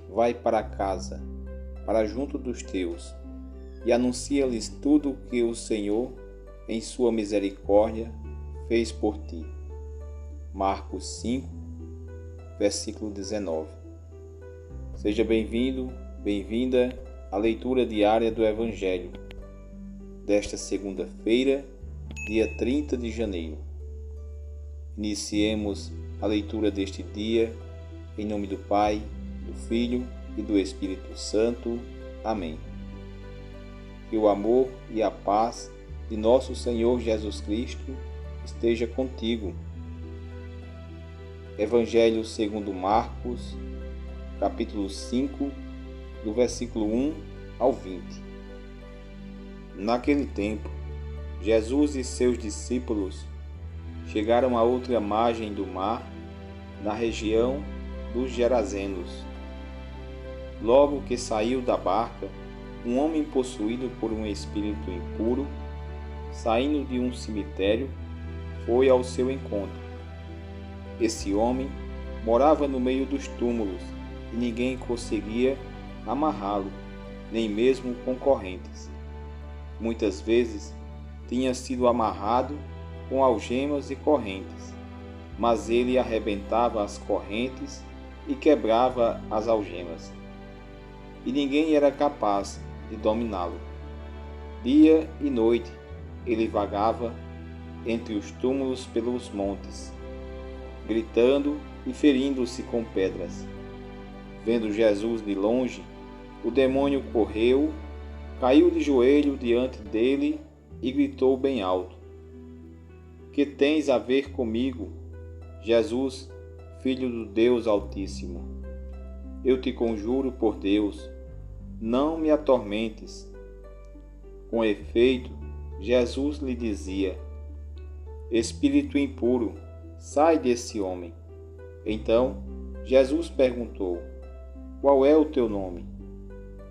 vai para casa, para junto dos teus, e anuncia-lhes tudo o que o Senhor, em sua misericórdia, fez por ti. Marcos 5, versículo 19. Seja bem-vindo, bem-vinda à leitura diária do Evangelho desta segunda-feira, dia 30 de janeiro. Iniciemos a leitura deste dia em nome do Pai, do Filho e do Espírito Santo. Amém. Que o amor e a paz de nosso Senhor Jesus Cristo esteja contigo. Evangelho segundo Marcos, capítulo 5, do versículo 1 ao 20. Naquele tempo, Jesus e seus discípulos chegaram à outra margem do mar, na região dos Gerazenos. Logo que saiu da barca, um homem possuído por um espírito impuro, saindo de um cemitério, foi ao seu encontro. Esse homem morava no meio dos túmulos e ninguém conseguia amarrá-lo, nem mesmo com correntes. Muitas vezes tinha sido amarrado com algemas e correntes, mas ele arrebentava as correntes e quebrava as algemas, e ninguém era capaz de dominá-lo. Dia e noite ele vagava entre os túmulos pelos montes, gritando e ferindo-se com pedras. Vendo Jesus de longe, o demônio correu, caiu de joelho diante dele e gritou bem alto: Que tens a ver comigo, Jesus, Filho do Deus Altíssimo? Eu te conjuro por Deus, não me atormentes. Com efeito, Jesus lhe dizia: Espírito impuro, sai desse homem. Então, Jesus perguntou: Qual é o teu nome?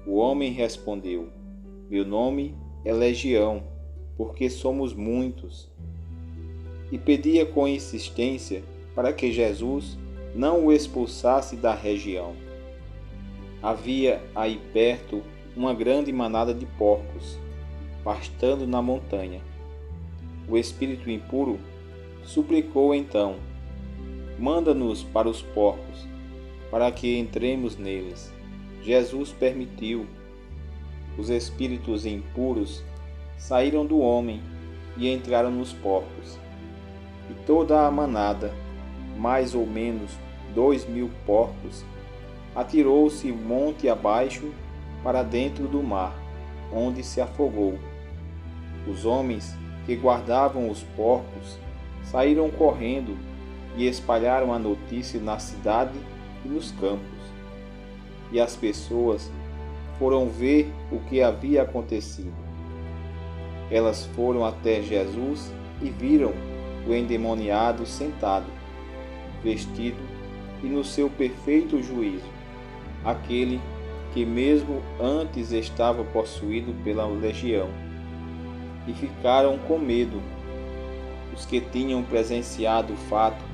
O homem respondeu: Meu nome é Legião, porque somos muitos. E pedia com insistência para que Jesus não o expulsasse da região. Havia aí perto uma grande manada de porcos, pastando na montanha. O espírito impuro suplicou então: Manda-nos para os porcos, para que entremos neles. Jesus permitiu. Os espíritos impuros saíram do homem e entraram nos porcos. E toda a manada, mais ou menos 2.000 porcos, atirou-se monte abaixo para dentro do mar, onde se afogou. Os homens que guardavam os porcos saíram correndo e espalharam a notícia na cidade e nos campos. E as pessoas foram ver o que havia acontecido. Elas foram até Jesus e viram o endemoniado sentado, vestido e no seu perfeito juízo, aquele que mesmo antes estava possuído pela legião. E ficaram com medo. Os que tinham presenciado o fato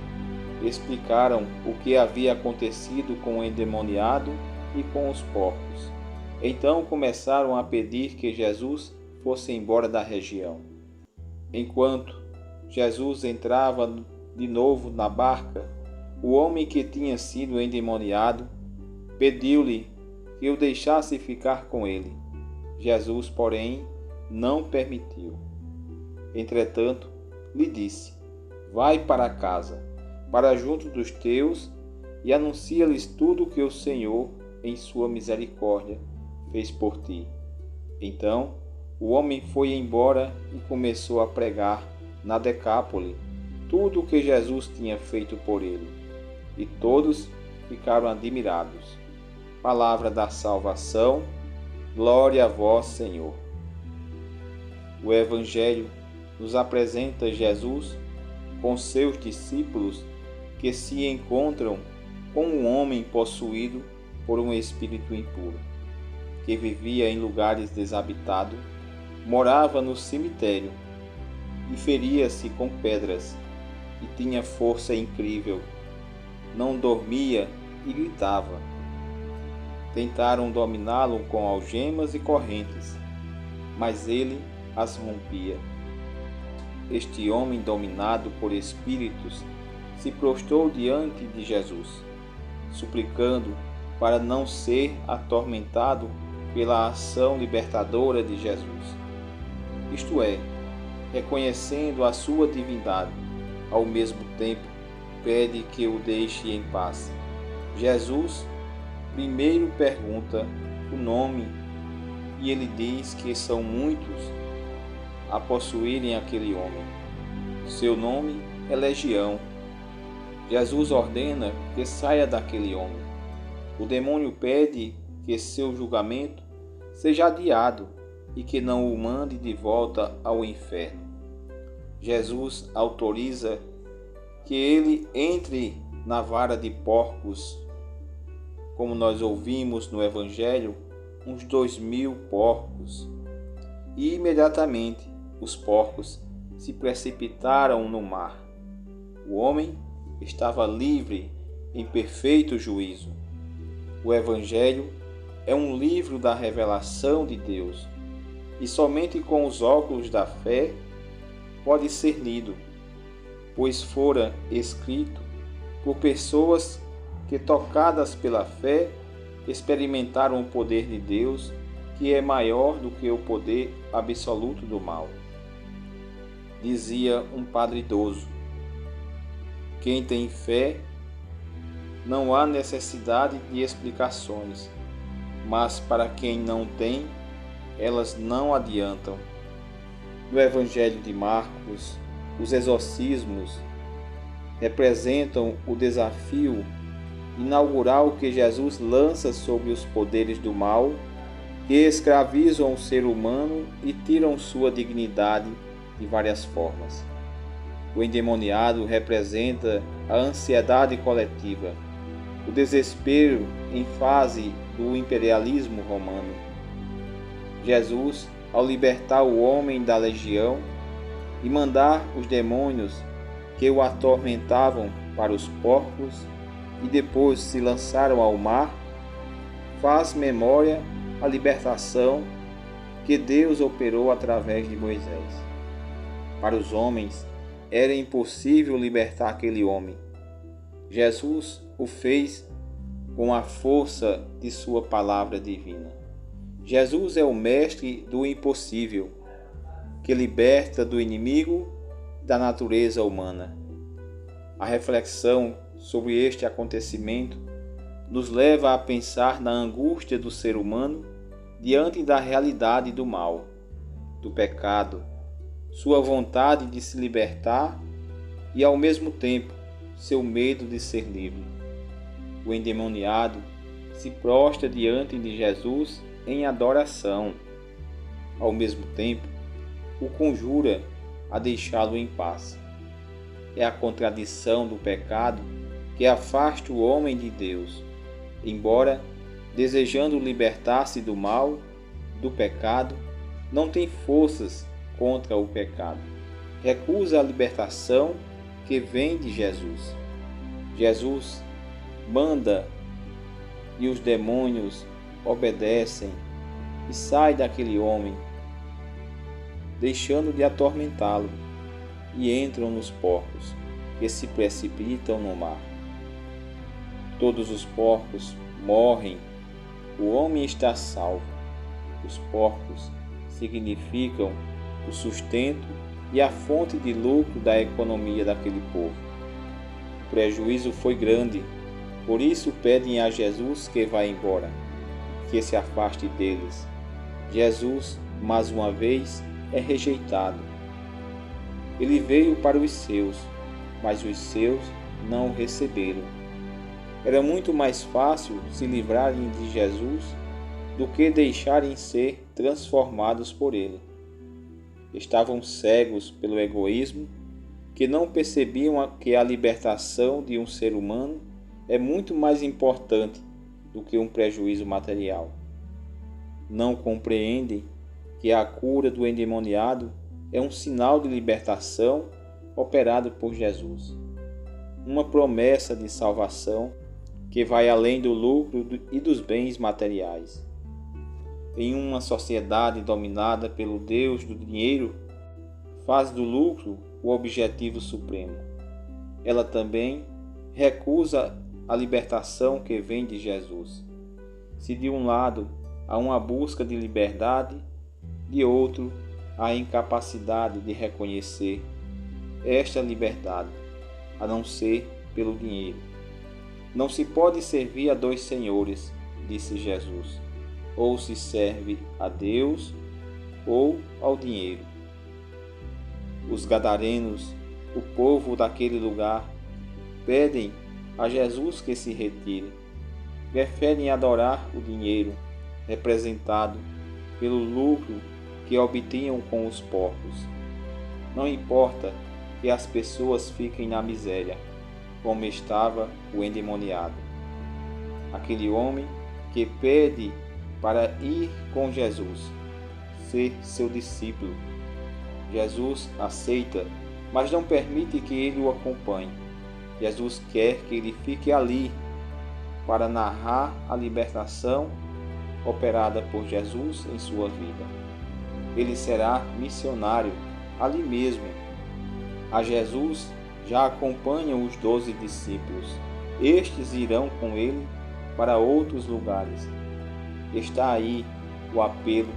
explicaram o que havia acontecido com o endemoniado e com os porcos. Então começaram a pedir que Jesus fosse embora da região. Enquanto Jesus entrava de novo na barca, o homem que tinha sido endemoniado pediu-lhe que o deixasse ficar com ele. Jesus, porém, não permitiu. Entretanto, lhe disse: Vai para casa, para junto dos teus, e anuncia-lhes tudo o que o Senhor, em sua misericórdia, fez por ti. Então, o homem foi embora e começou a pregar na Decápole tudo o que Jesus tinha feito por ele, e todos ficaram admirados. Palavra da salvação, glória a vós, Senhor. O Evangelho nos apresenta Jesus com seus discípulos que se encontram com um homem possuído por um espírito impuro, que vivia em lugares desabitados, morava no cemitério e feria-se com pedras, e tinha força incrível. Não dormia e gritava. Tentaram dominá-lo com algemas e correntes, mas ele as rompia. Este homem, dominado por espíritos, se prostrou diante de Jesus, suplicando para não ser atormentado pela ação libertadora de Jesus. Isto é, reconhecendo a sua divindade, ao mesmo tempo pede que o deixe em paz. Jesus primeiro pergunta o nome e ele diz que são muitos a possuírem aquele homem. Seu nome é Legião. Jesus ordena que saia daquele homem. O demônio pede que seu julgamento seja adiado e que não o mande de volta ao inferno. Jesus autoriza que ele entre na vara de porcos, como nós ouvimos no Evangelho, uns 2.000 porcos. E imediatamente os porcos se precipitaram no mar. O homem estava livre em perfeito juízo. O Evangelho é um livro da revelação de Deus e somente com os óculos da fé pode ser lido, pois fora escrito por pessoas que, tocadas pela fé, experimentaram o poder de Deus, que é maior do que o poder absoluto do mal. Dizia um padre idoso: quem tem fé, não há necessidade de explicações, mas para quem não tem, elas não adiantam. No Evangelho de Marcos, os exorcismos representam o desafio inaugural que Jesus lança sobre os poderes do mal, que escravizam o ser humano e tiram sua dignidade de várias formas. O endemoniado representa a ansiedade coletiva, o desespero em fase do imperialismo romano. Jesus, ao libertar o homem da legião e mandar os demônios que o atormentavam para os porcos e depois se lançaram ao mar, faz memória a libertação que Deus operou através de Moisés. Para os homens era impossível libertar aquele homem. Jesus o fez com a força de sua palavra divina. Jesus é o mestre do impossível, que liberta do inimigo da natureza humana. A reflexão sobre este acontecimento nos leva a pensar na angústia do ser humano diante da realidade do mal, do pecado, sua vontade de se libertar e, ao mesmo tempo, seu medo de ser livre. O endemoniado se prostra diante de Jesus em adoração. Ao mesmo tempo, o conjura a deixá-lo em paz. É a contradição do pecado que afasta o homem de Deus, embora, desejando libertar-se do mal, do pecado, não tem forças contra o pecado. Recusa a libertação que vem de Jesus. Jesus manda e os demônios obedecem e saem daquele homem, deixando de atormentá-lo, e entram nos porcos, que se precipitam no mar. Todos os porcos morrem, o homem está salvo. Os porcos significam o sustento e a fonte de lucro da economia daquele povo. O prejuízo foi grande, por isso pedem a Jesus que vá embora, que se afaste deles. Jesus, mais uma vez, é rejeitado. Ele veio para os seus, mas os seus não o receberam. Era muito mais fácil se livrarem de Jesus do que deixarem ser transformados por ele. Estavam cegos pelo egoísmo, que não percebiam que a libertação de um ser humano é muito mais importante do que um prejuízo material. Não compreendem que a cura do endemoniado é um sinal de libertação operado por Jesus, uma promessa de salvação que vai além do lucro e dos bens materiais. Em uma sociedade dominada pelo Deus do dinheiro, faz do lucro o objetivo supremo. Ela também recusa a libertação que vem de Jesus. Se de um lado há uma busca de liberdade, de outro há a incapacidade de reconhecer esta liberdade, a não ser pelo dinheiro. Não se pode servir a dois senhores, disse Jesus. Ou se serve a Deus ou ao dinheiro. Os gadarenos, o povo daquele lugar, pedem a Jesus que se retire. Preferem adorar o dinheiro, representado pelo lucro que obtinham com os porcos. Não importa que as pessoas fiquem na miséria, como estava o endemoniado. Aquele homem que pede para ir com Jesus, ser seu discípulo. Jesus aceita, mas não permite que ele o acompanhe. Jesus quer que ele fique ali para narrar a libertação operada por Jesus em sua vida. Ele será missionário ali mesmo. A Jesus já acompanham os 12 discípulos. Estes irão com ele para outros lugares. Está aí o apelo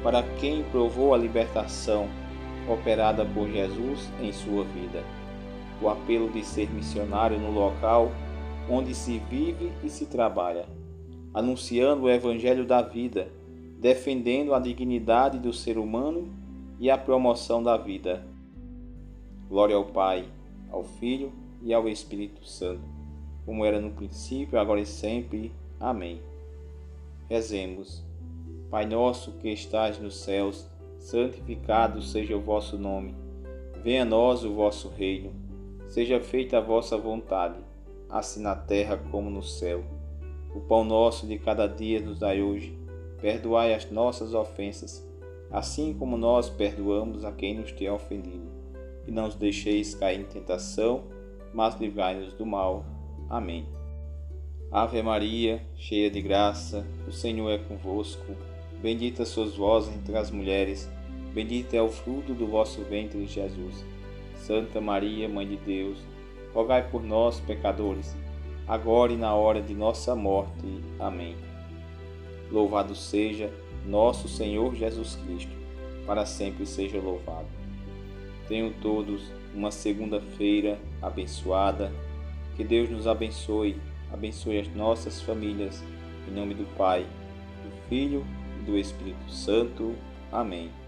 para quem provou a libertação operada por Jesus em sua vida. O apelo de ser missionário no local onde se vive e se trabalha, anunciando o evangelho da vida, defendendo a dignidade do ser humano e a promoção da vida. Glória ao Pai, ao Filho e ao Espírito Santo, como era no princípio, agora e sempre. Amém. Rezemos. Pai nosso que estais nos céus, santificado seja o vosso nome. Venha a nós o vosso reino. Seja feita a vossa vontade, assim na terra como no céu. O pão nosso de cada dia nos dai hoje. Perdoai as nossas ofensas, assim como nós perdoamos a quem nos tem ofendido. E não os deixeis cair em tentação, mas livrai-nos do mal. Amém. Ave Maria, cheia de graça, o Senhor é convosco. Bendita sois vós entre as mulheres, bendito é o fruto do vosso ventre, Jesus. Santa Maria, Mãe de Deus, rogai por nós, pecadores, agora e na hora de nossa morte. Amém. Louvado seja nosso Senhor Jesus Cristo, para sempre seja louvado. Tenham todos uma segunda-feira abençoada. Que Deus nos abençoe as nossas famílias, em nome do Pai, do Filho e do Espírito Santo. Amém.